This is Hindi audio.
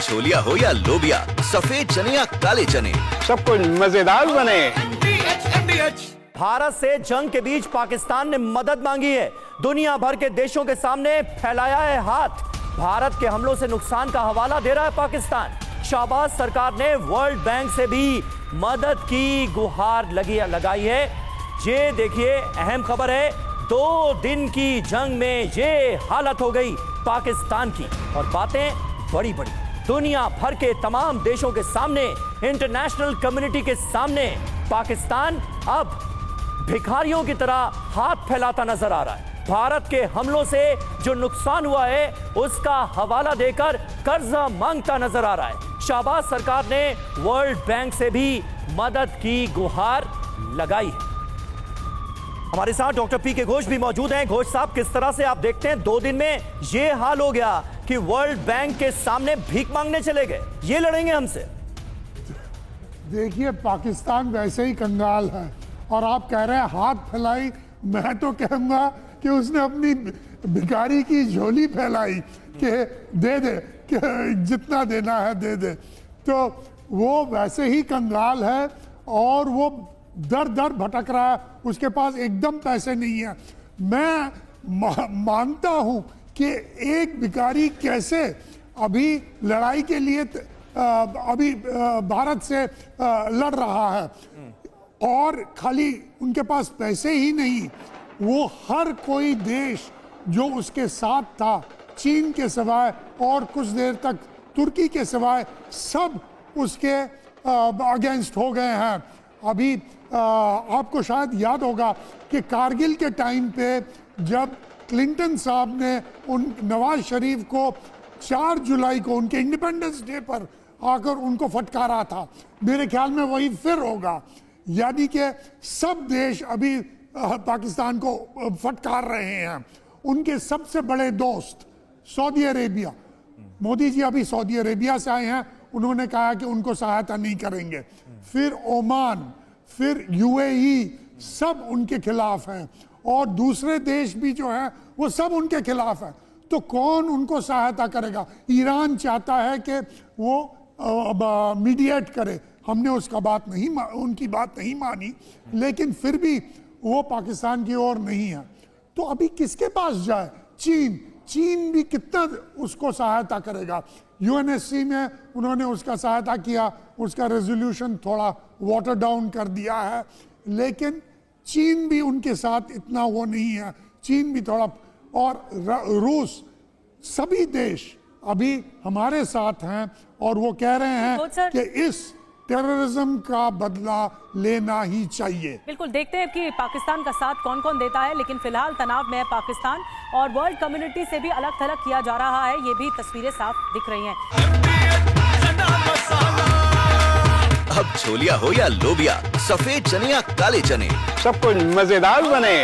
छोलिया हो या लोबिया, सफेद चने या काले चने, सब कुछ मजेदार बने। भारत से जंग के बीच पाकिस्तान ने मदद मांगी है। दुनिया भर के देशों के सामने फैलाया है हाथ। भारत के हमलों से नुकसान का हवाला दे रहा है पाकिस्तान। शाहबाज सरकार ने वर्ल्ड बैंक से भी मदद की गुहार लगाई है। ये देखिए अहम खबर है, 2 दिन की जंग में ये हालत हो गई पाकिस्तान की, और बातें बड़ी बड़ी दुनिया भर के तमाम देशों के सामने, इंटरनेशनल कम्युनिटी के सामने पाकिस्तान अब भिखारियों की तरह हाथ फैलाता नजर आ रहा है। भारत के हमलों से जो नुकसान हुआ है उसका हवाला देकर कर्जा मांगता नजर आ रहा है। शाहबाज सरकार ने वर्ल्ड बैंक से भी मदद की गुहार लगाई है। हमारे साथ डॉक्टर पी के घोष भी मौजूद हैं। घोष साहब, किस तरह से आप देखते हैं 2 दिन में ये हाल हो गया कि वर्ल्ड बैंक के सामने भीख मांगने चले गए, ये लड़ेंगे हमसे? देखिए, पाकिस्तान वैसे ही कंगाल है और आप कह रहे हैं हाथ फैलाई। मैं तो कहूँगा कि उसने अपनी भिखारी की झोली फैलाई कि दे दे, कि जितना देना है दे दे। तो वो वैसे ही कंगाल है और वो दर दर भटक रहा है, उसके पास एकदम पैसे नहीं है। मैं मानता हूँ कि एक भिखारी कैसे अभी लड़ाई के लिए अभी भारत से लड़ रहा है, और खाली उनके पास पैसे ही नहीं, वो हर कोई देश जो उसके साथ था, चीन के सिवाय और कुछ देर तक तुर्की के सिवाय, सब उसके अगेंस्ट हो गए हैं। अभी आपको शायद याद होगा कि कारगिल के टाइम पे जब क्लिंटन साहब ने उन नवाज शरीफ को 4 जुलाई को उनके इंडिपेंडेंस डे पर आकर उनको फटकारा था, मेरे ख्याल में वही फिर होगा। यानी कि सब देश अभी पाकिस्तान को फटकार रहे हैं। उनके सबसे बड़े दोस्त सऊदी अरेबिया, मोदी जी अभी सऊदी अरेबिया से आए हैं, उन्होंने कहा कि उनको सहायता नहीं करेंगे। फिर ओमान, फिर यूएई, सब उनके खिलाफ हैं, और दूसरे देश भी जो हैं वो सब उनके खिलाफ हैं। तो कौन उनको सहायता करेगा? ईरान चाहता है कि वो मीडिएट करे, हमने उसका उनकी बात नहीं मानी, लेकिन फिर भी वो पाकिस्तान की ओर नहीं है। तो अभी किसके पास जाए? चीन भी कितना उसको सहायता करेगा? यूएनएससी में उन्होंने उसका सहायता किया, उसका रेजोल्यूशन थोड़ा वाटर डाउन कर दिया है, लेकिन चीन भी उनके साथ इतना वो नहीं है। चीन भी थोड़ा, और रूस, सभी देश अभी हमारे साथ हैं, और वो कह रहे हैं कि इस टेररिज्म का बदला लेना ही चाहिए। बिल्कुल, देखते हैं कि पाकिस्तान का साथ कौन कौन देता है, लेकिन फिलहाल तनाव में है पाकिस्तान, और वर्ल्ड कम्युनिटी से भी अलग थलग किया जा रहा है। ये भी तस्वीरें साफ दिख रही हैं। अब छोलिया हो या लोबिया, सफेद चने या काले चने, सब कुछ मजेदार बने।